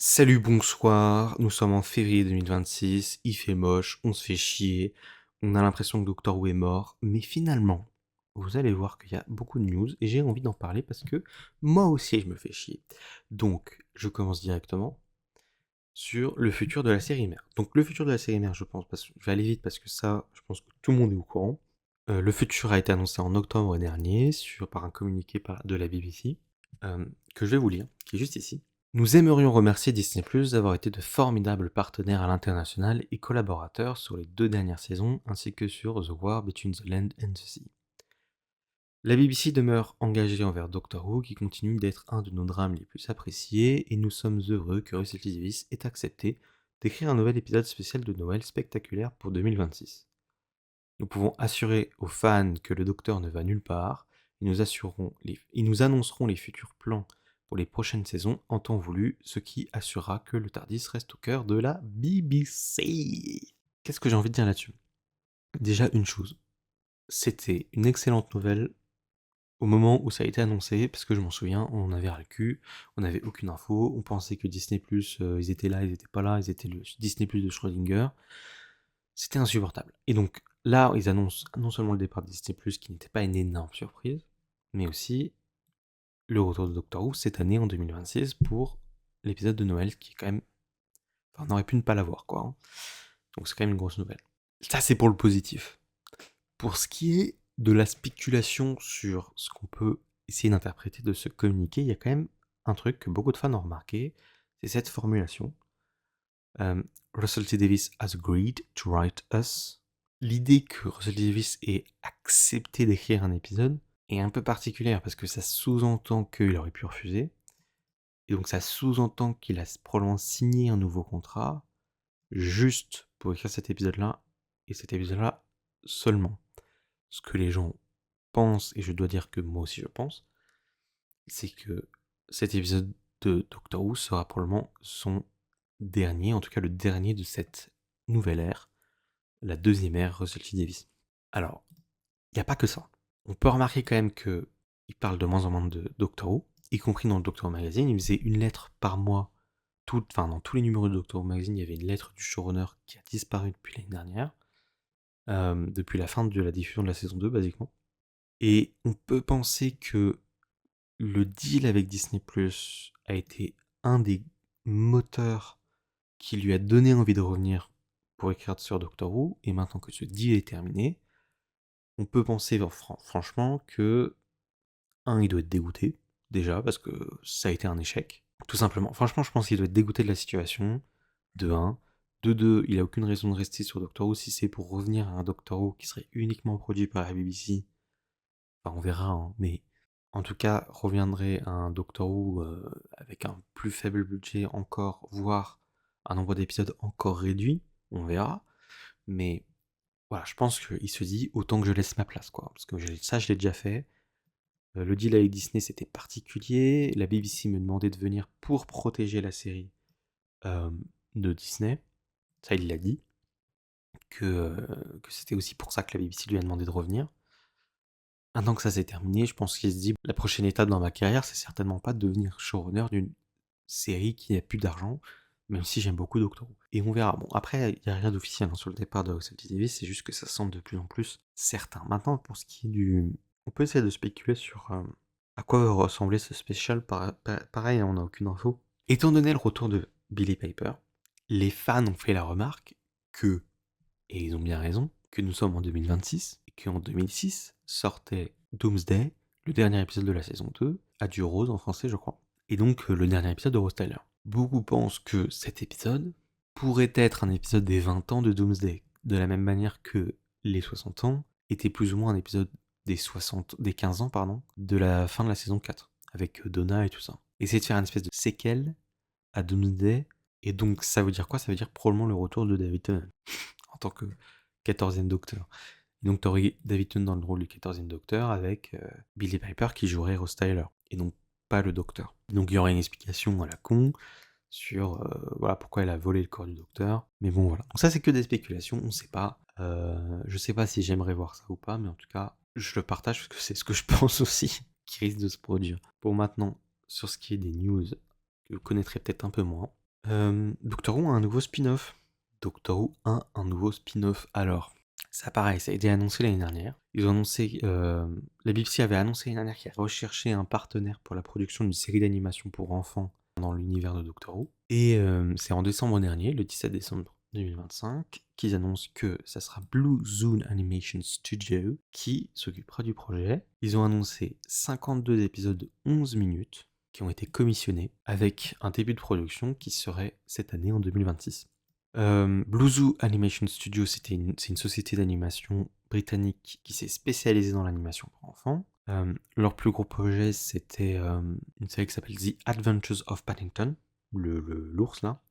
Salut, bonsoir, nous sommes en février 2026, il fait moche, on se fait chier, on a l'impression que Doctor Who est mort, mais finalement, vous allez voir qu'il y a beaucoup de news et j'ai envie d'en parler parce que moi aussi je me fais chier. Donc, je commence directement sur le futur de la série mère. Donc, le futur de la série mère, je pense, parce que je vais aller vite parce que ça, je pense que tout le monde est au courant. Le futur a été annoncé en octobre dernier par un communiqué de la BBC, que je vais vous lire, qui est juste ici. Nous aimerions remercier Disney+ d'avoir été de formidables partenaires à l'international et collaborateurs sur les 2 dernières saisons, ainsi que sur The War Between the Land and the Sea. La BBC demeure engagée envers Doctor Who, qui continue d'être un de nos drames les plus appréciés, et nous sommes heureux que Russell T Davies ait accepté d'écrire un nouvel épisode spécial de Noël spectaculaire pour 2026. Nous pouvons assurer aux fans que le Docteur ne va nulle part, et nous annoncerons les futurs plans pour les prochaines saisons en temps voulu, ce qui assurera que le TARDIS reste au cœur de la BBC. Qu'est-ce que j'ai envie de dire là-dessus? Déjà une chose, c'était une excellente nouvelle au moment où ça a été annoncé, parce que je m'en souviens, on en avait ras le cul, on n'avait aucune info, on pensait que Disney+, ils étaient là, ils étaient pas là, ils étaient le Disney+, de Schrödinger. C'était insupportable. Et donc là, ils annoncent non seulement le départ de Disney+, qui n'était pas une énorme surprise, mais aussi le retour de Doctor Who cette année en 2026 pour l'épisode de Noël, qui est quand même... Enfin, on aurait pu ne pas l'avoir, quoi. Hein. Donc c'est quand même une grosse nouvelle. Ça, c'est pour le positif. Pour ce qui est de la spéculation sur ce qu'on peut essayer d'interpréter de ce communiqué, il y a quand même un truc que beaucoup de fans ont remarqué, c'est cette formulation. Russell T Davies has agreed to write us. L'idée que Russell T Davies ait accepté d'écrire un épisode est un peu particulière parce que ça sous-entend qu'il aurait pu refuser. Et donc ça sous-entend qu'il a probablement signé un nouveau contrat juste pour écrire cet épisode-là et cet épisode-là seulement. Ce que les gens pensent, et je dois dire que moi aussi je pense, c'est que cet épisode de Doctor Who sera probablement son dernier, en tout cas le dernier de cette nouvelle ère, la deuxième ère Russell T Davies. Alors, il n'y a pas que ça. On peut remarquer quand même qu'il parle de moins en moins de Doctor Who, y compris dans le Doctor Who Magazine. Il faisait une lettre par mois. Dans tous les numéros de Doctor Who Magazine, il y avait une lettre du showrunner qui a disparu depuis l'année dernière, depuis la fin de la diffusion de la saison 2, basiquement. Et on peut penser que le deal avec Disney Plus a été un des moteurs qui lui a donné envie de revenir pour écrire sur Doctor Who, et maintenant que ce deal est terminé, on peut penser franchement que il doit être dégoûté, déjà, parce que ça a été un échec, tout simplement. Franchement, je pense qu'il doit être dégoûté de la situation, de 1. De 2, il a aucune raison de rester sur Doctor Who si c'est pour revenir à un Doctor Who qui serait uniquement produit par la BBC. Enfin, on verra, hein, mais en tout cas, reviendrait à un Doctor Who avec un plus faible budget encore, voire un nombre d'épisodes encore réduit, on verra. Mais voilà, je pense qu'il se dit autant que je laisse ma place, quoi. Parce que ça, je l'ai déjà fait. Le deal avec Disney, c'était particulier. La BBC me demandait de venir pour protéger la série euh, de Disney. Ça, il l'a dit. Que c'était aussi pour ça que la BBC lui a demandé de revenir. Maintenant que ça s'est terminé, je pense qu'il se dit la prochaine étape dans ma carrière, c'est certainement pas de devenir showrunner d'une série qui n'a plus d'argent, même si j'aime beaucoup Doctor Who. Et on verra. Bon, après, il n'y a rien d'officiel sur le départ de Russell T Davies, c'est juste que ça semble de plus en plus certain. Maintenant, pour ce qui est du... On peut essayer de spéculer sur à quoi va ressembler ce spécial. Pareil, on n'a aucune info. Étant donné le retour de Billie Piper, les fans ont fait la remarque que, et ils ont bien raison, que nous sommes en 2026, et qu'en 2006 sortait Doomsday, le dernier épisode de la saison 2, Adieu Rose en français je crois, et donc le dernier épisode de Rose Tyler. Beaucoup pensent que cet épisode pourrait être un épisode des 20 ans de Doomsday, de la même manière que les 60 ans étaient plus ou moins un épisode des 15 ans de la fin de la saison 4, avec Donna et tout ça. Essayer de faire une espèce de séquelle à Doomsday, et donc ça veut dire quoi? Ça veut dire probablement le retour de David Tennant en tant que 14e Docteur. Et donc tu aurais David Tennant dans le rôle du 14e Docteur avec Billie Piper qui jouerait Rose Tyler, et donc pas le Docteur. Donc il y aurait une explication à la con sur voilà pourquoi elle a volé le corps du Docteur. Mais bon voilà. Donc ça c'est que des spéculations, on sait pas. Je sais pas si j'aimerais voir ça ou pas, mais en tout cas je le partage parce que c'est ce que je pense aussi qui risque de se produire. Pour maintenant, sur ce qui est des news que vous connaîtrez peut-être un peu moins, Doctor Who a un nouveau spin-off. Doctor Who a un nouveau spin-off. Alors, ça pareil, ça a été annoncé l'année dernière. Ils ont annoncé, la BBC avait annoncé l'année dernière qu'elle recherchait un partenaire pour la production d'une série d'animation pour enfants dans l'univers de Doctor Who. Et c'est en décembre dernier, le 17 décembre 2025, qu'ils annoncent que ça sera Blue Zone Animation Studio qui s'occupera du projet. Ils ont annoncé 52 épisodes de 11 minutes qui ont été commissionnés avec un début de production qui serait cette année en 2026. Blue Zoo Animation Studio, c'est une société d'animation britannique qui s'est spécialisée dans l'animation pour enfants. Leur plus gros projet, c'était une série qui s'appelle The Adventures of Paddington, l'ours là,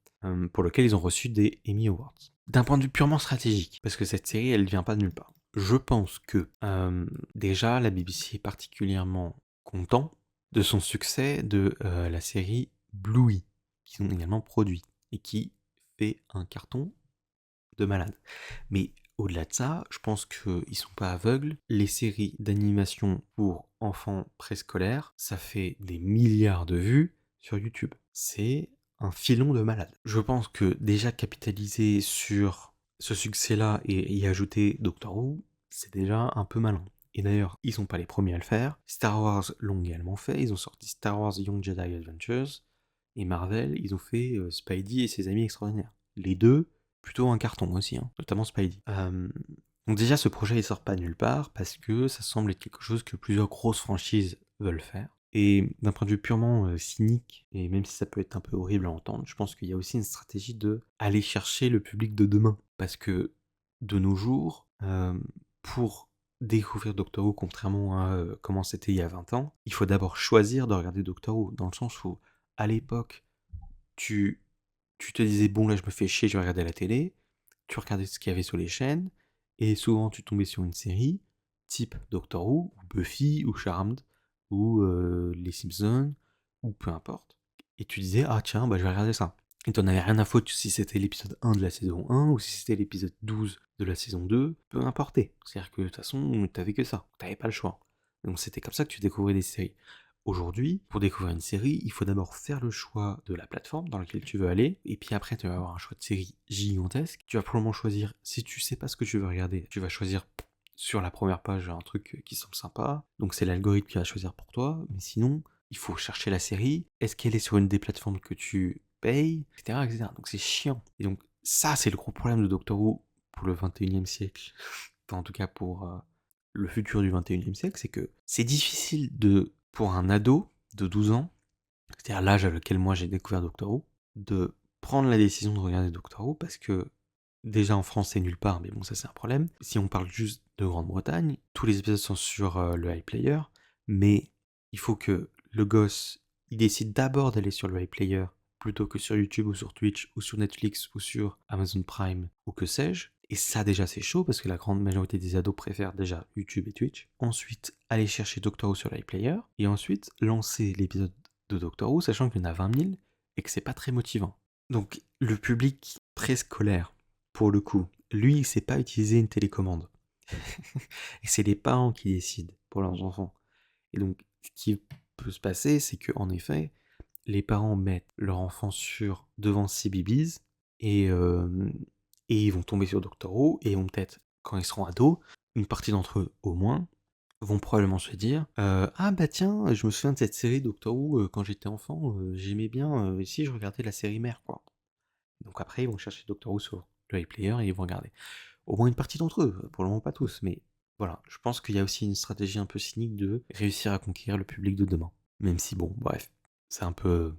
pour lequel ils ont reçu des Emmy Awards. D'un point de vue purement stratégique, parce que cette série, elle vient pas de nulle part. Je pense que déjà, la BBC est particulièrement content de son succès de la série Bluey, qu'ils ont également produit, et qui fait un carton de malade. Mais au-delà de ça, je pense qu'ils sont pas aveugles. Les séries d'animation pour enfants préscolaires, ça fait des milliards de vues sur YouTube. C'est un filon de malade. Je pense que déjà capitaliser sur ce succès-là et y ajouter Doctor Who, c'est déjà un peu malin. Et d'ailleurs, ils sont pas les premiers à le faire. Star Wars l'ont également fait. Ils ont sorti Star Wars Young Jedi Adventures. Et Marvel, ils ont fait Spidey et ses amis extraordinaires. Les deux, plutôt un carton aussi, hein, notamment Spidey. Donc déjà, ce projet il sort pas de nulle part parce que ça semble être quelque chose que plusieurs grosses franchises veulent faire. Et d'un point de vue purement cynique, et même si ça peut être un peu horrible à entendre, je pense qu'il y a aussi une stratégie de aller chercher le public de demain. Parce que de nos jours, pour découvrir Doctor Who, contrairement à comment c'était il y a 20 ans, il faut d'abord choisir de regarder Doctor Who, dans le sens où, à l'époque, tu, tu te disais, bon là je me fais chier, je vais regarder la télé, tu regardais ce qu'il y avait sur les chaînes, et souvent tu tombais sur une série, type Doctor Who, ou Buffy, ou Charmed, ou Les Simpsons, ou peu importe, et tu disais, ah tiens, bah je vais regarder ça. Et t'en avais rien à foutre si c'était l'épisode 1 de la saison 1, ou si c'était l'épisode 12 de la saison 2, peu importe. C'est-à-dire que de toute façon, t'avais que ça, t'avais pas le choix. Donc c'était comme ça que tu découvrais des séries. Aujourd'hui, pour découvrir une série, il faut d'abord faire le choix de la plateforme dans laquelle tu veux aller, et puis après tu vas avoir un choix de série gigantesque. Tu vas probablement choisir, si tu sais pas ce que tu veux regarder, tu vas choisir sur la première page un truc qui semble sympa, donc c'est l'algorithme qui va choisir pour toi, mais sinon, il faut chercher la série, est-ce qu'elle est sur une des plateformes que tu payes, etc. etc. Donc c'est chiant. Et donc ça, c'est le gros problème de Doctor Who pour le 21e siècle, enfin, en tout cas pour le futur du 21e siècle, c'est que c'est difficile pour un ado de 12 ans, c'est-à-dire l'âge à lequel moi j'ai découvert Doctor Who, de prendre la décision de regarder Doctor Who parce que déjà en France c'est nulle part, mais bon ça c'est un problème. Si on parle juste de Grande-Bretagne, tous les épisodes sont sur le iPlayer, mais il faut que le gosse il décide d'abord d'aller sur le iPlayer plutôt que sur YouTube ou sur Twitch ou sur Netflix ou sur Amazon Prime ou que sais-je. Et ça déjà c'est chaud parce que la grande majorité des ados préfèrent déjà YouTube et Twitch. Ensuite, aller chercher Doctor Who sur l'iPlayer. Et ensuite, lancer l'épisode de Doctor Who, sachant qu'il y en a 20 000 et que c'est pas très motivant. Donc le public préscolaire, pour le coup, lui il sait pas utiliser une télécommande. Et c'est les parents qui décident pour leurs enfants. Et donc ce qui peut se passer, c'est que en effet, les parents mettent leur enfant devant CBeebies et, et ils vont tomber sur Doctor Who et vont peut-être, quand ils seront ados, une partie d'entre eux au moins, vont probablement se dire ah bah tiens, je me souviens de cette série Doctor Who quand j'étais enfant, j'aimais bien, ici je regardais la série mère quoi. Donc après ils vont chercher Doctor Who sur le iPlayer et ils vont regarder. Au moins une partie d'entre eux, pour le moment pas tous, mais voilà, je pense qu'il y a aussi une stratégie un peu cynique de réussir à conquérir le public de demain. Même si bon, bref, c'est un peu...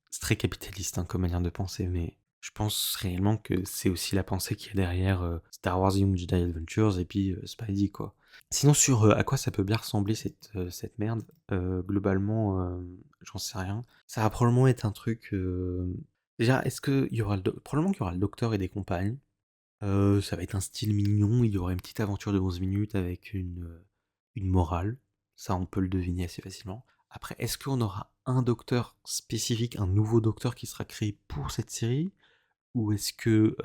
C'est très capitaliste hein, comme manière de penser, mais je pense réellement que c'est aussi la pensée qu'il y a derrière Star Wars Young Jedi Adventures et puis Spidey, quoi. Sinon, sur à quoi ça peut bien ressembler cette merde, globalement, j'en sais rien. Ça va probablement être un truc... Déjà, est-ce qu'il y aura probablement qu'il y aura le docteur et des compagnes. Ça va être un style mignon, il y aura une petite aventure de 11 minutes avec une morale. Ça, on peut le deviner assez facilement. Après, est-ce qu'on aura un docteur spécifique, un nouveau docteur qui sera créé pour cette série? Ou est-ce que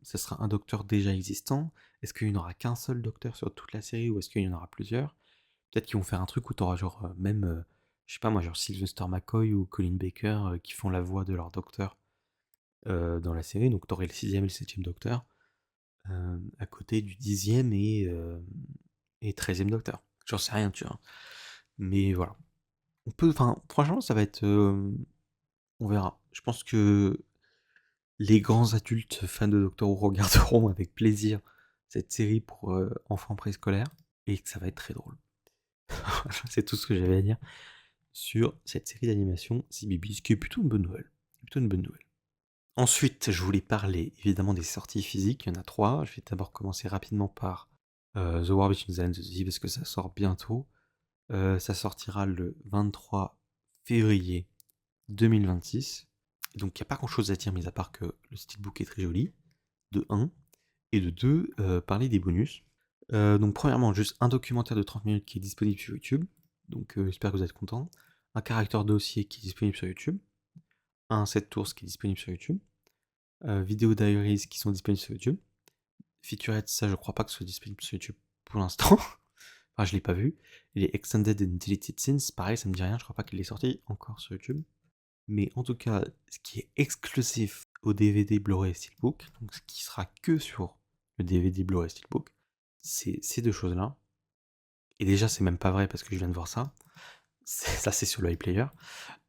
ça sera un docteur déjà existant? Est-ce qu'il n'y en aura qu'un seul docteur sur toute la série ou est-ce qu'il y en aura plusieurs? Peut-être qu'ils vont faire un truc où tu auras genre même, je sais pas moi, genre Sylvester McCoy ou Colin Baker qui font la voix de leur docteur. dans la série, donc t'aurais le 6e et le 7e Docteur, à côté du 10e et 13e Docteur. J'en sais rien, tu vois. Mais voilà. Franchement, ça va être... on verra. Je pense que les grands adultes fans de Doctor Who regarderont avec plaisir cette série pour enfants préscolaires, et que ça va être très drôle. C'est tout ce que j'avais à dire sur cette série d'animation CBeebies, ce qui est plutôt une bonne nouvelle. Ensuite, je voulais parler évidemment des sorties physiques, il y en a 3. Je vais d'abord commencer rapidement par The War Between the Lands and the Sea, parce que ça sort bientôt. Ça sortira le 23 février 2026. Donc il n'y a pas grand chose à dire, mis à part que le steelbook est très joli, de 1. Et de 2, parler des bonus. Donc premièrement, juste un documentaire de 30 minutes qui est disponible sur YouTube. Donc j'espère que vous êtes contents. Un caractère dossier qui est disponible sur YouTube. Un set tours qui est disponible sur YouTube. Vidéo diaries qui sont disponibles sur YouTube. Featurettes, ça je crois pas que ce soit disponible sur YouTube pour l'instant. Enfin, je l'ai pas vu. Et les Extended and Deleted Scenes, pareil, ça me dit rien, je crois pas qu'il est sorti encore sur YouTube. Mais en tout cas, ce qui est exclusif au DVD Blu-ray Steelbook, donc ce qui sera que sur le DVD Blu-ray Steelbook, c'est ces deux choses-là. Et déjà, c'est même pas vrai parce que je viens de voir ça. Ça, c'est sur le iPlayer.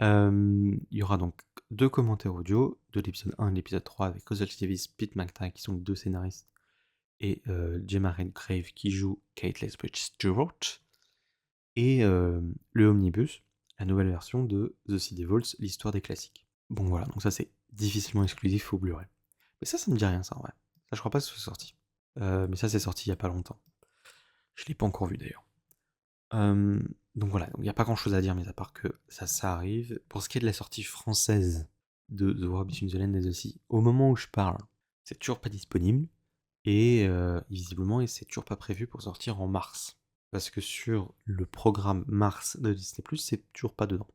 Il y aura donc 2 commentaires audio de l'épisode 1 et de l'épisode 3 avec Russell Davies, Pete McTighe qui sont les 2 scénaristes, et Gemma Redgrave qui joue Kate Lethbridge Stewart, et le Omnibus, la nouvelle version de The Sea Devils, l'histoire des classiques. Bon voilà, donc ça c'est difficilement exclusif au Blu-ray. Mais ça me dit rien, ça en vrai. Ça, je crois pas que ce soit sorti. Mais ça, c'est sorti il y a pas longtemps. Je l'ai pas encore vu d'ailleurs. Donc voilà, il n'y a pas grand chose à dire, mais à part que ça arrive. Pour ce qui est de la sortie française de The War Between the Land and the Sea, au moment où je parle, c'est toujours pas disponible, et visiblement, c'est toujours pas prévu pour sortir en mars. Parce que sur le programme Mars de Disney+, c'est toujours pas dedans.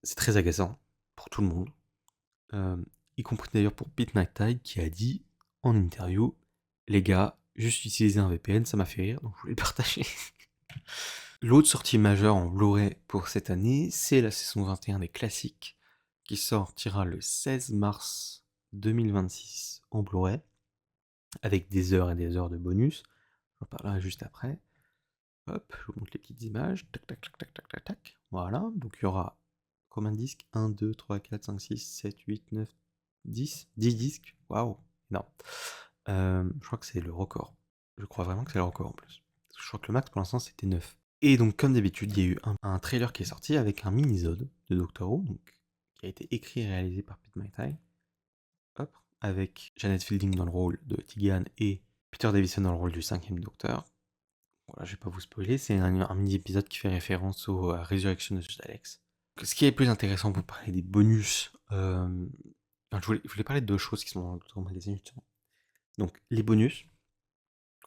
C'est très agaçant pour tout le monde, y compris d'ailleurs pour Pete McTighe qui a dit en interview, les gars, juste utiliser un VPN, ça m'a fait rire, donc je voulais le partager. L'autre sortie majeure en Blu-ray pour cette année, c'est la saison 21 des classiques, qui sortira le 16 mars 2026 en Blu-ray, avec des heures et des heures de bonus. J'en parlerai juste après. Hop, je vous montre les petites images. Tac, tac, tac, tac, tac, tac, tac. Voilà, donc il y aura combien de disques 1, 2, 3, 4, 5, 6, 7, 8, 9, 10 10 disques. Waouh, non. Je crois que c'est le record. Je crois vraiment que c'est le record en plus. Je crois que le max pour l'instant c'était 9. Et donc, comme d'habitude, il y a eu un trailer qui est sorti avec un mini-sode de Doctor Who, donc, qui a été écrit et réalisé par Pete McTighe. Hop, avec Janet Fielding dans le rôle de Tegan et Peter Davison dans le rôle du 5e Docteur. Voilà, je vais pas vous spoiler, c'est un mini-épisode qui fait référence au Resurrection of Alex. Ce qui est le plus intéressant pour parler des bonus, je voulais parler de 2 choses qui sont dans le magazine justement. Donc, les bonus.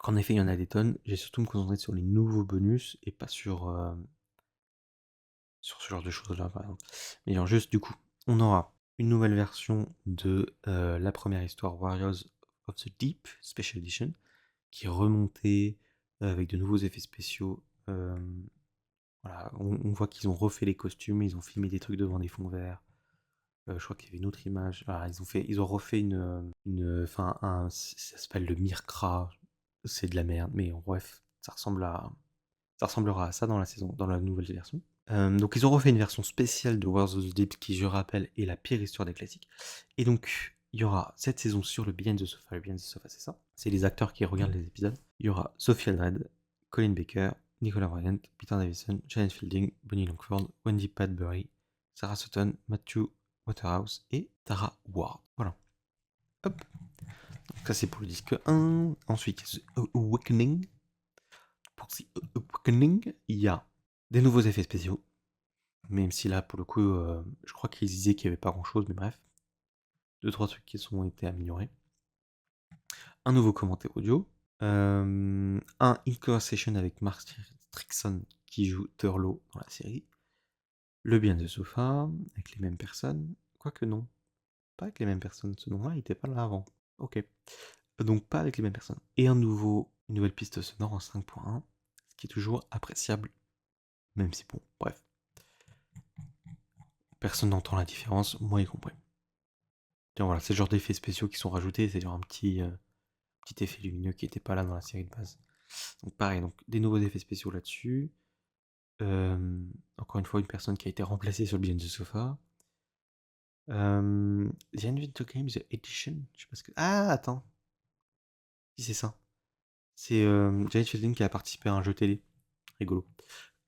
En effet, il y en a des tonnes. J'ai surtout me concentrer sur les nouveaux bonus et pas sur ce genre de choses-là, par exemple. Mais genre juste, du coup, on aura une nouvelle version de la première histoire Warriors of the Deep Special Edition, qui est remontée avec de nouveaux effets spéciaux. Voilà, on voit qu'ils ont refait les costumes, ils ont filmé des trucs devant des fonds verts. Je crois qu'il y avait une autre image. Ah, ils ont refait ça s'appelle le Mirkra. C'est de la merde, mais bref, ça ressemblera à ça dans la nouvelle version. Donc ils ont refait une version spéciale de Wars of the Deep qui, je rappelle, est la pire histoire des classiques. Et donc il y aura cette saison sur le Behind the Sofa. Le Behind the Sofa, c'est ça. C'est les acteurs qui regardent les épisodes. Il y aura Sophie Aldred, Colin Baker, Nicola Bryant, Peter Davison, Janet Fielding, Bonnie Longford, Wendy Padbury, Sarah Sutton, Matthew Waterhouse et Tara Ward. Voilà. Hop. Donc ça c'est pour le disque 1. Ensuite, il y a The Awakening. Pour The Awakening, il y a des nouveaux effets spéciaux. Même si là, pour le coup, je crois qu'ils disaient qu'il n'y avait pas grand chose, mais bref. 2-3 trucs qui ont été améliorés. Un nouveau commentaire audio. Un In Conversation avec Mark Strickson qui joue Turlough dans la série. Le Bien de Sofa, avec les mêmes personnes. Quoique non, pas avec les mêmes personnes. Ce nom-là, il n'était pas là avant. Ok. Donc pas avec les mêmes personnes. Et une nouvelle piste sonore en 5.1, ce qui est toujours appréciable. Même si bon, bref. Personne n'entend la différence, moi y compris. Tiens, voilà, c'est le genre d'effets spéciaux qui sont rajoutés, c'est genre un petit effet lumineux qui n'était pas là dans la série de base. Donc pareil, donc des nouveaux effets spéciaux là-dessus. Encore une fois, une personne qui a été remplacée sur le Behind the Sofa. The Adventure Game, The Edition, je sais pas ce que... Ah, attends. Si, c'est ça. C'est Janet Fielding qui a participé à un jeu télé. Rigolo.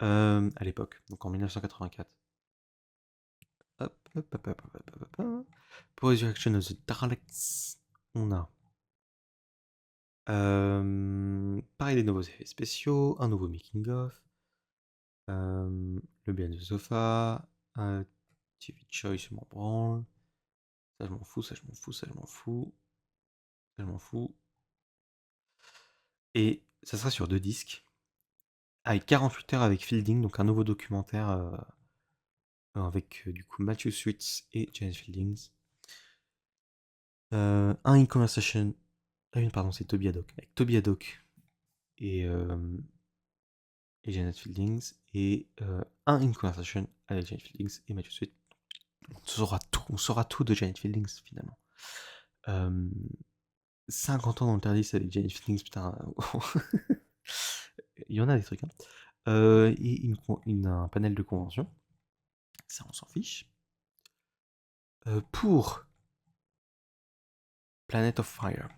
À l'époque, donc en 1984. Hop, hop, hop, hop, hop, hop, hop, hop. Pour Resurrection of the Daleks, on a pareil, des nouveaux effets spéciaux, un nouveau making-of, le bien de sofa, un TV Choice, je m'en branle. Ça, je m'en fous, ça, je m'en fous, ça, je m'en fous, ça, je m'en fous. Et ça sera sur 2 disques, avec 48 heures avec Fielding, donc un nouveau documentaire avec du coup Matthew Sweets et Janet Fieldings. Un In Conversation. Ah oui, pardon, c'est Toby Haddock. Avec Toby Haddock et, Janet Fieldings. Et un In Conversation avec Janet Fieldings et Matthew Sweet. On saura tout de Janet Fieldings finalement. 50 ans dans le Tardis avec Janet Fieldings, putain. Il y en a des trucs. Hein. Et un panel de convention. Ça, on s'en fiche. Pour Planet of Fire.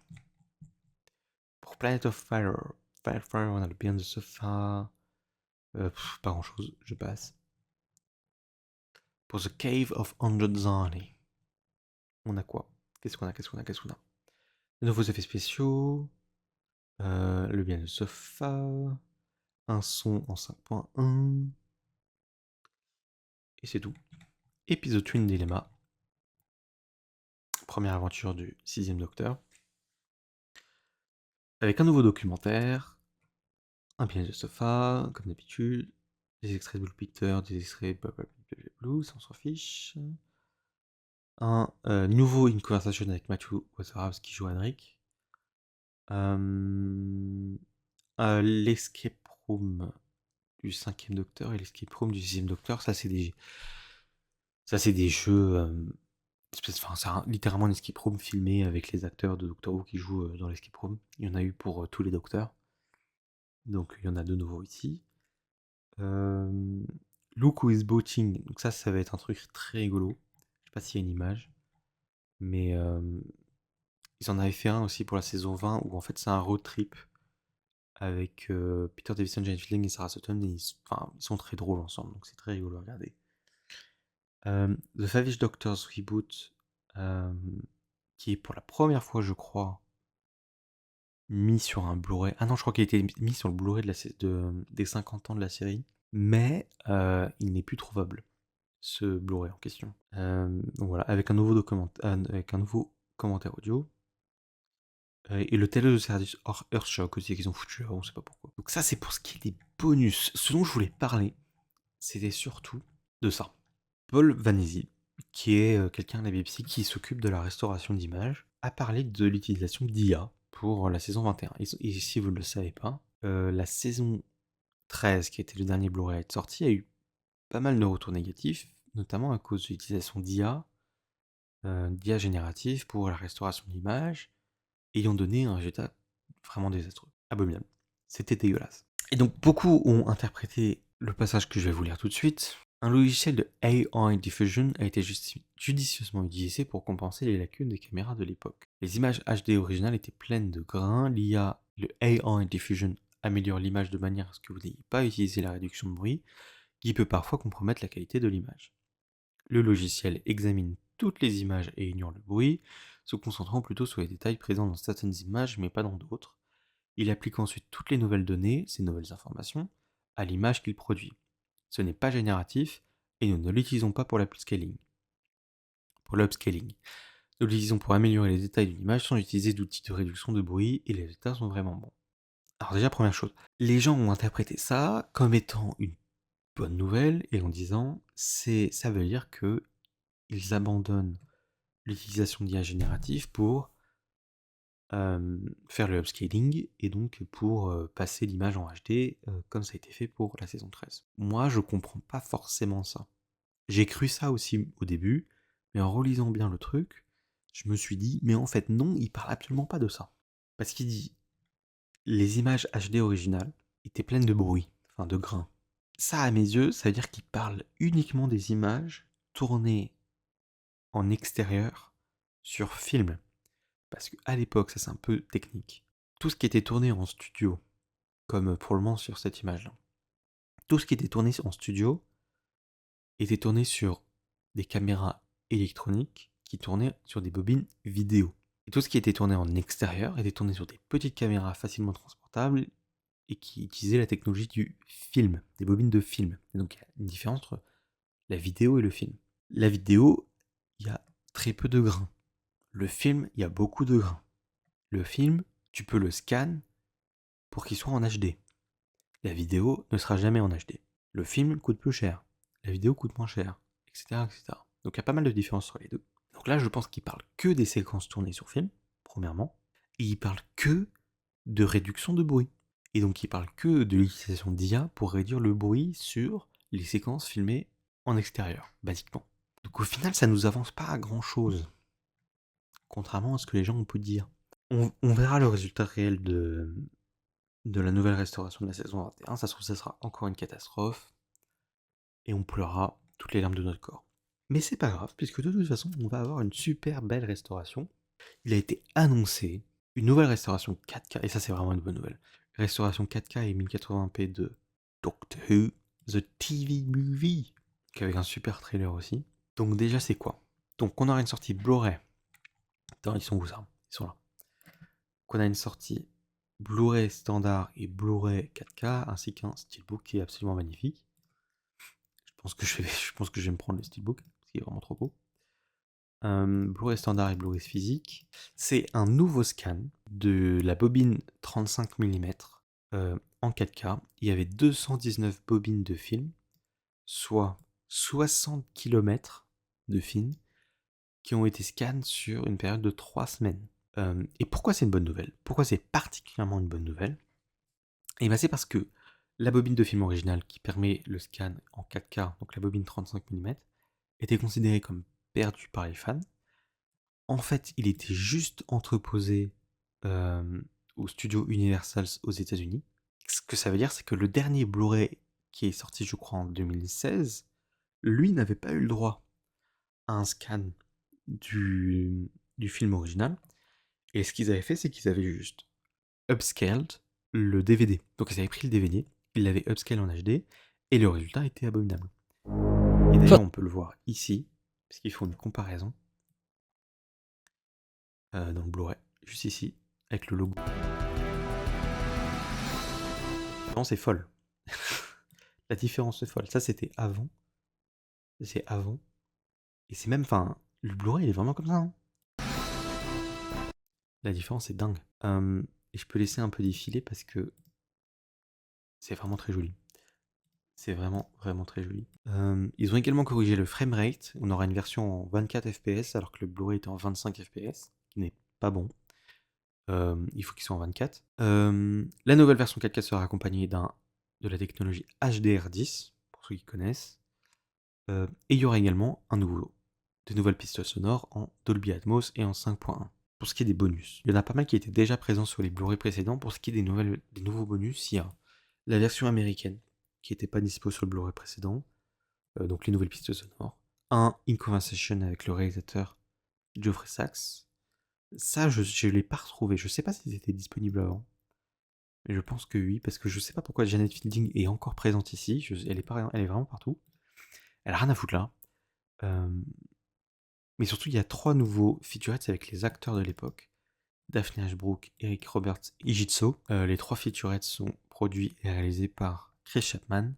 Pour Planet of Fire, on a le Beyond the Sofa. Pas grand chose, je passe. Pour The Cave of Anjozani, on a quoi? Qu'est-ce qu'on a? De nouveaux effets spéciaux, le bien de sofa, un son en 5.1, et c'est tout. Épisode Twin Dilemma, première aventure du 6ème Docteur, avec un nouveau documentaire, un bien de sofa, comme d'habitude, des extraits de Blue Peter, des extraits de Blue, ça on s'en fiche. Un nouveau In Conversation avec Matthew Waterhouse qui joue Henrik. L'escape room du 5ème Docteur et l'escape room du 6ème Docteur, ça c'est des jeux. Enfin, c'est littéralement un escape room filmé avec les acteurs de Doctor Who qui jouent dans l'escape room. Il y en a eu pour tous les Docteurs. Donc il y en a de nouveau ici. Look Who is Boating, donc ça va être un truc très rigolo. Je sais pas s'il y a une image, mais ils en avaient fait un aussi pour la saison 20 où en fait c'est un road trip avec Peter Davison, Jane Fielding et Sarah Sutton. Et ils sont très drôles ensemble, donc c'est très rigolo à regarder. The Savage Doctors Reboot, qui est pour la première fois, je crois, mis sur un Blu-ray. Ah non, je crois qu'il a été mis sur le Blu-ray des 50 ans de la série. Mais il n'est plus trouvable, ce Blu-ray en question. Donc voilà, avec un nouveau commentaire audio. Et le tel de service Earthshock aussi qu'ils ont foutu là, on sait pas pourquoi. Donc ça c'est pour ce qui est des bonus. Ce dont je voulais parler, c'était surtout de ça. Paul Vanezis, qui est quelqu'un à la BBC qui s'occupe de la restauration d'images, a parlé de l'utilisation d'IA pour la saison 21. Et si vous ne le savez pas, la saison 13, qui était le dernier Blu-ray à être sorti, a eu pas mal de retours négatifs, notamment à cause de l'utilisation d'IA générative pour la restauration d'images, ayant donné un résultat vraiment désastreux, abominable. C'était dégueulasse. Et donc beaucoup ont interprété le passage que je vais vous lire tout de suite. Un logiciel de AI Diffusion a été judicieusement utilisé pour compenser les lacunes des caméras de l'époque. Les images HD originales étaient pleines de grains. L'IA, le AI Diffusion, améliore l'image de manière à ce que vous n'ayez pas utilisé la réduction de bruit, qui peut parfois compromettre la qualité de l'image. Le logiciel examine toutes les images et ignore le bruit, se concentrant plutôt sur les détails présents dans certaines images mais pas dans d'autres. Il applique ensuite toutes les nouvelles données, ces nouvelles informations, à l'image qu'il produit. Ce n'est pas génératif et nous ne l'utilisons pas pour l'upscaling. Nous l'utilisons pour améliorer les détails d'une image sans utiliser d'outils de réduction de bruit et les résultats sont vraiment bons. Alors déjà, première chose, les gens ont interprété ça comme étant une bonne nouvelle et en disant ça veut dire que ils abandonnent l'utilisation d'IA générative pour faire le upscaling et donc pour passer l'image en HD comme ça a été fait pour la saison 13. Moi, je comprends pas forcément ça. J'ai cru ça aussi au début, mais en relisant bien le truc, Je me suis dit, mais en fait non, il parle absolument pas de ça. Parce qu'il dit, les images HD originales étaient pleines de bruit, enfin de grains. Ça, à mes yeux, ça veut dire qu'il parle uniquement des images tournées en extérieur sur film. Parce qu'à l'époque, ça c'est un peu technique. Tout ce qui était tourné en studio, comme pour le moment sur cette image-là, tout ce qui était tourné en studio était tourné sur des caméras électroniques qui tournaient sur des bobines vidéo. Et tout ce qui était tourné en extérieur était tourné sur des petites caméras facilement transportables et qui utilisaient la technologie du film, des bobines de film. Et donc il y a une différence entre la vidéo et le film. La vidéo, il y a très peu de grains. Le film, il y a beaucoup de grains. Le film, tu peux le scan pour qu'il soit en HD. La vidéo ne sera jamais en HD. Le film coûte plus cher. La vidéo coûte moins cher, etc., etc. Donc il y a pas mal de différences sur les deux. Donc là, je pense qu'il parle que des séquences tournées sur film, premièrement, et il parle que de réduction de bruit. Et donc il parle que de l'utilisation d'IA pour réduire le bruit sur les séquences filmées en extérieur, basiquement. Donc au final, ça nous avance pas à grand chose, contrairement à ce que les gens ont pu dire. On verra le résultat réel de la nouvelle restauration de la saison 21. Ça se trouve, ça sera encore une catastrophe, et on pleurera toutes les larmes de notre corps. Mais c'est pas grave, puisque de toute façon, on va avoir une super belle restauration. Il a été annoncé une nouvelle restauration 4K, et ça c'est vraiment une bonne nouvelle. Restauration 4K et 1080p de Doctor Who, The TV Movie, avec un super trailer aussi. Donc déjà c'est quoi? Donc on aura une sortie Blu-ray. Attends, ils sont où ça? Ils sont là. Qu'on a une sortie Blu-ray standard et Blu-ray 4K, ainsi qu'un steelbook qui est absolument magnifique. Je pense que je vais me prendre le steelbook, parce qu'il est vraiment trop beau. Blu-ray standard et Blu-ray physique. C'est un nouveau scan de la bobine 35 mm en 4K. Il y avait 219 bobines de film, soit 60 km de film, qui ont été scannés sur une période de 3 semaines. Et pourquoi c'est une bonne nouvelle? Pourquoi c'est particulièrement une bonne nouvelle? Et bien c'est parce que la bobine de film originale qui permet le scan en 4K, donc la bobine 35 mm, était considérée comme perdue par les fans. En fait, il était juste entreposé au studio Universal aux États-Unis. Ce que ça veut dire, c'est que le dernier Blu-ray qui est sorti, je crois, en 2016, lui n'avait pas eu le droit à un scan du, du film original. Et ce qu'ils avaient fait, c'est qu'ils avaient juste upscaled le DVD. Donc ils avaient pris le DVD, ils l'avaient upscaled en HD, et le résultat était abominable. Et d'ailleurs, on peut le voir ici, parce qu'ils font une comparaison dans le Blu-ray, juste ici, avec le logo. Non, c'est folle. La différence est folle. Ça, c'était avant. C'est avant. Et c'est même, enfin, le Blu-ray, il est vraiment comme ça. Hein. La différence est dingue. Et je peux laisser un peu défiler parce que c'est vraiment très joli. C'est vraiment, vraiment très joli. Ils ont également corrigé le framerate. On aura une version en 24 fps alors que le Blu-ray était en 25 fps, qui n'est pas bon. Il faut qu'il soit en 24. La nouvelle version 4K sera accompagnée de la technologie HDR10, pour ceux qui connaissent. Et il y aura également de nouvelles pistes sonores en Dolby Atmos et en 5.1. Pour ce qui est des bonus, il y en a pas mal qui étaient déjà présents sur les Blu-ray précédents. Pour ce qui est des nouveaux bonus, il y a la version américaine, qui n'était pas dispo sur le Blu-ray précédent, donc les nouvelles pistes sonores. Un In Conversation avec le réalisateur Geoffrey Sachs. Ça, je ne l'ai pas retrouvé. Je sais pas si c'était disponible avant. Mais je pense que oui, parce que je sais pas pourquoi Janet Fielding est encore présente ici. Elle est vraiment partout. Elle a rien à foutre là. Mais surtout, il y a 3 nouveaux featurettes avec les acteurs de l'époque. Daphne Ashbrook, Eric Roberts et Jitso. Les 3 featurettes sont produits et réalisés par Chris Chapman,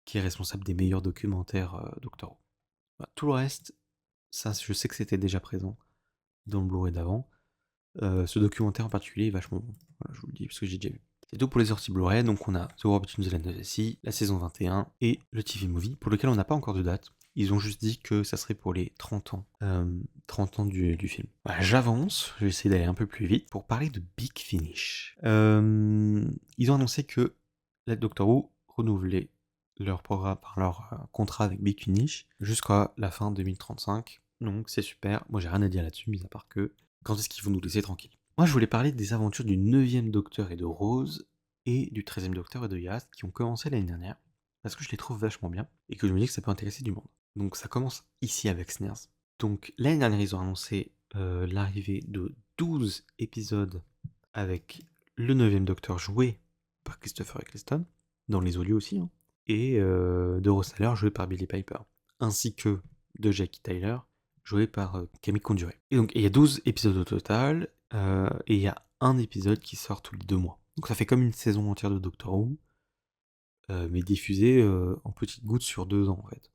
qui est responsable des meilleurs documentaires Doctor Who. Bah, tout le reste, ça, je sais que c'était déjà présent dans le Blu-ray d'avant. Ce documentaire en particulier est vachement bon. Voilà, je vous le dis parce que j'ai déjà vu. C'est tout pour les sorties Blu-ray. Donc on a The War Between the Land of the Sea, la saison 21 et le TV Movie, pour lequel on n'a pas encore de date. Ils ont juste dit que ça serait pour les 30 ans, 30 ans du film. Voilà, j'avance, je vais essayer d'aller un peu plus vite pour parler de Big Finish. Ils ont annoncé que la Doctor Who renouvelait leur programme, leur contrat avec Big Finish jusqu'à la fin 2035. donc c'est super. Moi, j'ai rien à dire là-dessus, mis à part que quand est-ce qu'ils vont nous laisser tranquilles. Moi, je voulais parler des aventures du 9e Docteur et de Rose, et du 13e Docteur et de Yas, qui ont commencé l'année dernière, parce que je les trouve vachement bien, et que je me dis que ça peut intéresser du monde. Donc ça commence ici avec Snares. Donc l'année dernière, ils ont annoncé l'arrivée de 12 épisodes avec le 9e Docteur joué par Christopher Eccleston, dans les audios aussi, hein, et de Rose Tyler joué par Billie Piper, ainsi que de Jackie Tyler joué par Camille Conduré. Et donc il y a 12 épisodes au total, et il y a un épisode qui sort tous les 2 mois. Donc ça fait comme une saison entière de Doctor Who, mais diffusée en petites gouttes sur 2 ans en fait.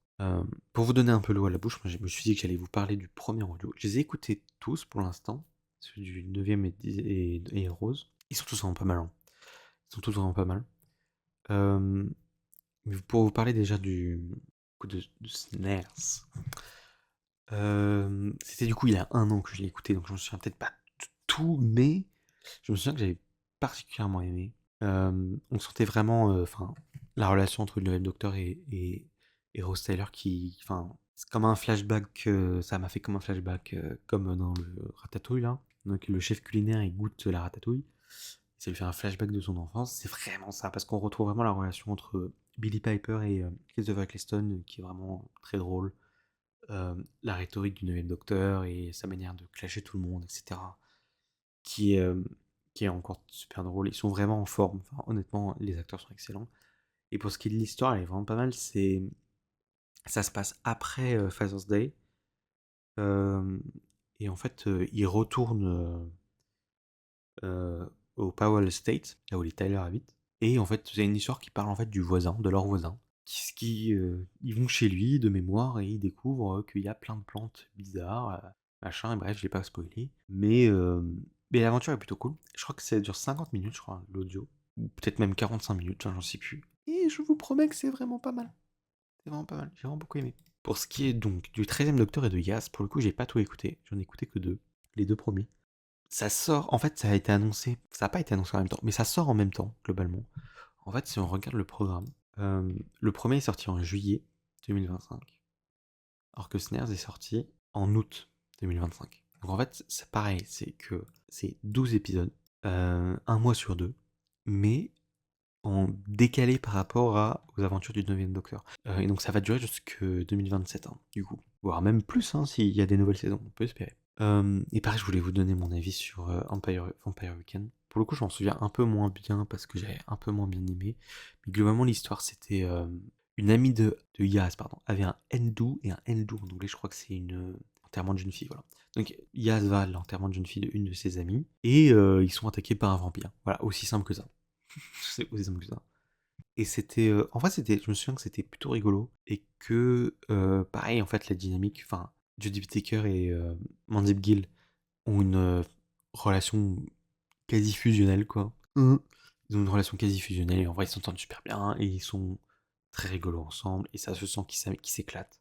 Pour vous donner un peu l'eau à la bouche, moi je me suis dit que j'allais vous parler du premier audio. Je les ai écoutés tous pour l'instant, ceux du 9e et Rose. Ils sont tous vraiment pas mal. Hein. Ils sont tous vraiment pas mal. Mais pour vous parler déjà du coup de Snares, c'était du coup il y a 1 an que je l'ai écouté, donc je me souviens peut-être pas de tout, mais je me souviens que j'avais particulièrement aimé. On sentait vraiment la relation entre le 9e Docteur et Rose Tyler qui. Enfin, c'est comme un flashback, ça m'a fait comme un flashback, comme dans le Ratatouille là. Donc le chef culinaire il goûte la ratatouille. Ça lui fait un flashback de son enfance. C'est vraiment ça, parce qu'on retrouve vraiment la relation entre Billie Piper et Christopher Eccleston qui est vraiment très drôle. La rhétorique du 9e Docteur et sa manière de clasher tout le monde, etc. Qui est, euh, qui est encore super drôle. Ils sont vraiment en forme. Enfin, honnêtement, les acteurs sont excellents. Et pour ce qui est de l'histoire, elle est vraiment pas mal. Ça se passe après Father's Day. Euh, et en fait, ils retournent au Powell Estate, là où les Tyler habitent. Et en fait, c'est une histoire qui parle en fait du voisin, de leur voisin. Ils vont chez lui de mémoire et ils découvrent qu'il y a plein de plantes bizarres, machin, et bref, je l'ai pas spoilé. Mais l'aventure est plutôt cool. Je crois que ça dure 50 minutes, je crois, l'audio. Ou peut-être même 45 minutes, hein, j'en sais plus. Et je vous promets que c'est vraiment pas mal. C'est vraiment pas mal, j'ai vraiment beaucoup aimé. Pour ce qui est donc du 13e Docteur et de Yas, pour le coup, j'ai pas tout écouté. J'en ai écouté que 2. Les 2 premiers. Ça sort, en fait, ça a été annoncé. Ça n'a pas été annoncé en même temps, mais ça sort en même temps, globalement. En fait, si on regarde le programme, le premier est sorti en juillet 2025, alors que Snares est sorti en août 2025. Donc en fait, c'est pareil, c'est que c'est 12 épisodes, 1 mois sur 2, mais en décalé par rapport aux aventures du 9e Docteur. Et donc ça va durer jusque 2027, hein, du coup. Voire même plus, hein, s'il y a des nouvelles saisons, on peut espérer. Et pareil, je voulais vous donner mon avis sur Vampire Weekend. Pour le coup, je m'en souviens un peu moins bien parce que j'avais un peu moins bien aimé. Mais globalement, l'histoire, c'était une amie de Yaz, pardon, avait un Endu, et un Endu en anglais, je crois que c'est une enterrement de jeune fille, voilà. Donc Yaz va à l'enterrement de jeune fille d'une de ses amies, et ils sont attaqués par un vampire. Voilà, aussi simple que ça. C'est aussi simple que ça. Et c'était, en fait, je me souviens que c'était plutôt rigolo et que, pareil, en fait, la dynamique, enfin, Jodie Whittaker et Mandip Gill ont une relation quasi fusionnelle, quoi. Ils ont une relation quasi fusionnelle et en vrai, ils s'entendent super bien et ils sont très rigolos ensemble et ça se sent qu'ils s'éclatent.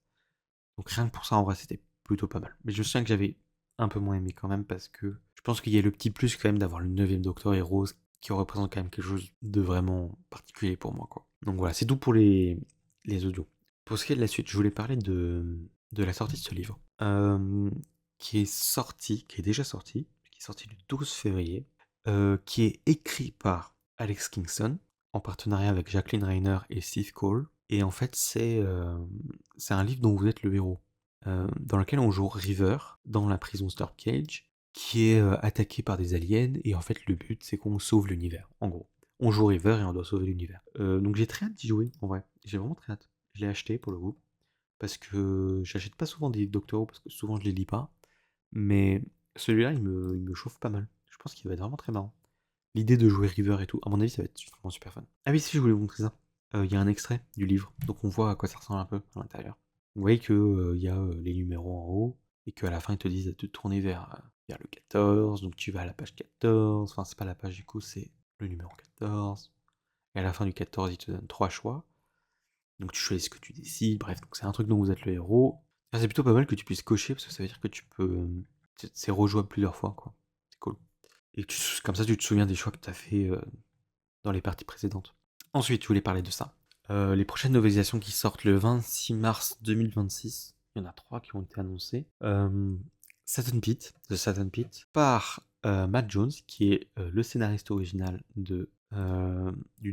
Donc rien que pour ça, en vrai, c'était plutôt pas mal. Mais je me souviens que j'avais un peu moins aimé quand même parce que je pense qu'il y a le petit plus quand même d'avoir le 9e Docteur et Rose qui représente quand même quelque chose de vraiment particulier pour moi, quoi. Donc voilà, c'est tout pour les audios. Pour ce qui est de la suite, je voulais parler de la sortie de ce livre, qui est déjà sorti, qui est sorti le 12 février, qui est écrit par Alex Kingston, en partenariat avec Jacqueline Rayner et Steve Cole. Et en fait, c'est un livre dont vous êtes le héros, dans lequel on joue River dans la prison Storm Cage, qui est attaquée par des aliens, et en fait le but c'est qu'on sauve l'univers, en gros. On joue River et on doit sauver l'univers. Donc j'ai très hâte d'y jouer, en vrai. J'ai vraiment très hâte. Je l'ai acheté pour le coup, parce que j'achète pas souvent des livres Doctor Who, parce que souvent je les lis pas. Mais celui-là, il me chauffe pas mal. Je pense qu'il va être vraiment très marrant. L'idée de jouer River et tout, à mon avis, ça va être vraiment super fun. Ah oui, si, je voulais vous montrer ça. Il y a un extrait du livre, donc on voit à quoi ça ressemble un peu à l'intérieur. Vous voyez que il y a les numéros en haut, et qu'à la fin, ils te disent de te tourner vers le 14, donc tu vas à la page 14, enfin, c'est pas la page du coup, c'est le numéro 14. Et à la fin du 14, ils te donnent 3 choix. Donc tu choisis ce que tu décides, bref, donc c'est un truc dont vous êtes le héros. Ah, c'est plutôt pas mal que tu puisses cocher, parce que ça veut dire que tu peux. C'est rejouable plusieurs fois, quoi. C'est cool. Et comme ça, tu te souviens des choix que tu as fait dans les parties précédentes. Ensuite, je voulais parler de ça. Les prochaines novelisations qui sortent le 26 mars 2026. Il y en a 3 qui ont été annoncés. Saturn Pit, The Saturn Pit, par Matt Jones, qui est le scénariste original du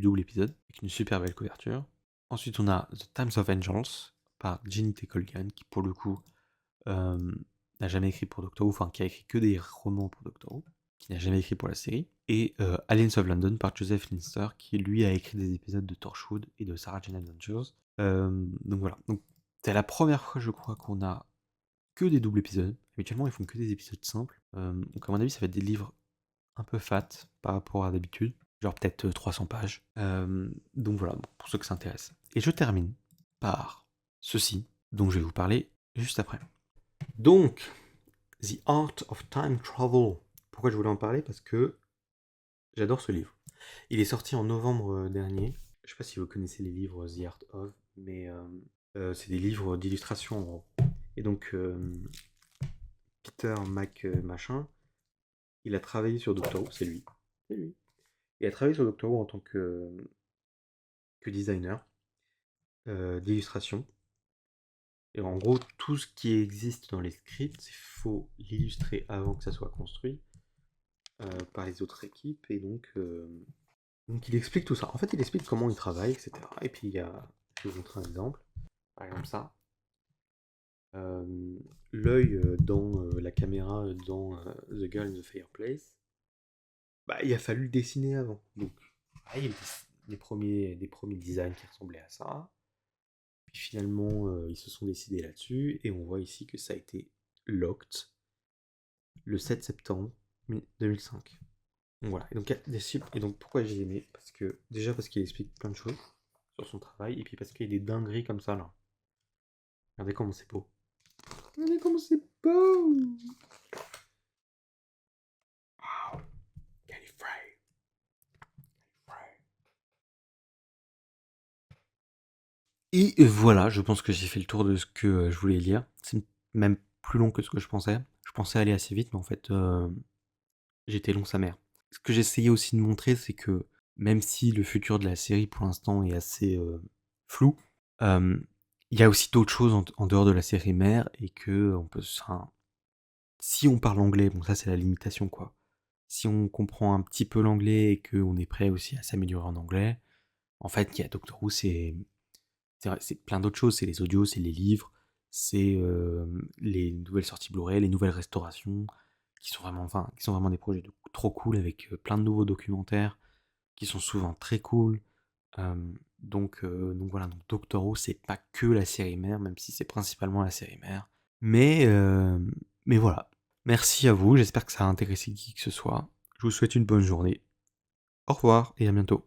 double épisode, avec une super belle couverture. Ensuite, on a The Times of Vengeance, par Jenny T. Colgan, qui pour le coup n'a jamais écrit pour Doctor Who, enfin qui a écrit que des romans pour Doctor Who, qui n'a jamais écrit pour la série. Et Aliens of London, par Joseph Linster, qui lui a écrit des épisodes de Torchwood et de Sarah Jane Adventures. Donc voilà. Donc, c'est la première fois, je crois, qu'on a que des doubles épisodes. Habituellement, ils font que des épisodes simples. Donc, à mon avis, ça va être des livres un peu fat par rapport à d'habitude. Genre peut-être 300 pages. Donc voilà, pour ceux que ça intéresse. Et je termine par ceci, dont je vais vous parler juste après. Donc, The Art of Time Travel. Pourquoi je voulais en parler? Parce que j'adore ce livre. Il est sorti en novembre dernier. Je sais pas si vous connaissez les livres The Art of, mais c'est des livres d'illustration en gros. Et donc, Peter machin, il a travaillé sur Doctor Who, c'est lui. C'est lui. Il a travaillé sur Doctor Who en tant que designer d'illustration. Et en gros, tout ce qui existe dans les scripts, il faut l'illustrer avant que ça soit construit par les autres équipes. Et donc il explique tout ça. En fait, il explique comment il travaille, etc. Et puis, je vais vous montrer un exemple. Par exemple, ça. L'œil dans la caméra dans The Girl in the Fireplace, bah, il a fallu le dessiner avant. Donc, il y a des premiers designs qui ressemblaient à ça. Puis finalement, ils se sont décidés là-dessus. Et on voit ici que ça a été locked le 7 septembre 2005. Donc voilà. Et donc pourquoi j'ai aimé? Déjà parce qu'il explique plein de choses sur son travail. Et puis parce qu'il y a des dingueries comme ça là. Regardez comment c'est beau. Regardez comment c'est beau. Wow. Gallifrey. Et voilà, je pense que j'ai fait le tour de ce que je voulais lire. C'est même plus long que ce que je pensais. Je pensais aller assez vite, mais en fait, j'étais long sa mère. Ce que j'essayais aussi de montrer, c'est que même si le futur de la série pour l'instant est assez flou, il y a aussi d'autres choses en dehors de la série mère et que on peut. Enfin, si on parle anglais, bon, ça c'est la limitation quoi. Si on comprend un petit peu l'anglais et qu'on est prêt aussi à s'améliorer en anglais, en fait, il y a Doctor Who, c'est plein d'autres choses, c'est les audios, c'est les livres, c'est les nouvelles sorties Blu-ray, les nouvelles restaurations, qui sont vraiment des projets trop cool avec plein de nouveaux documentaires qui sont souvent très cool. Donc voilà, donc Doctor Who, c'est pas que la série mère, même si c'est principalement la série mère. Mais voilà. Merci à vous, j'espère que ça a intéressé qui que ce soit. Je vous souhaite une bonne journée. Au revoir et à bientôt.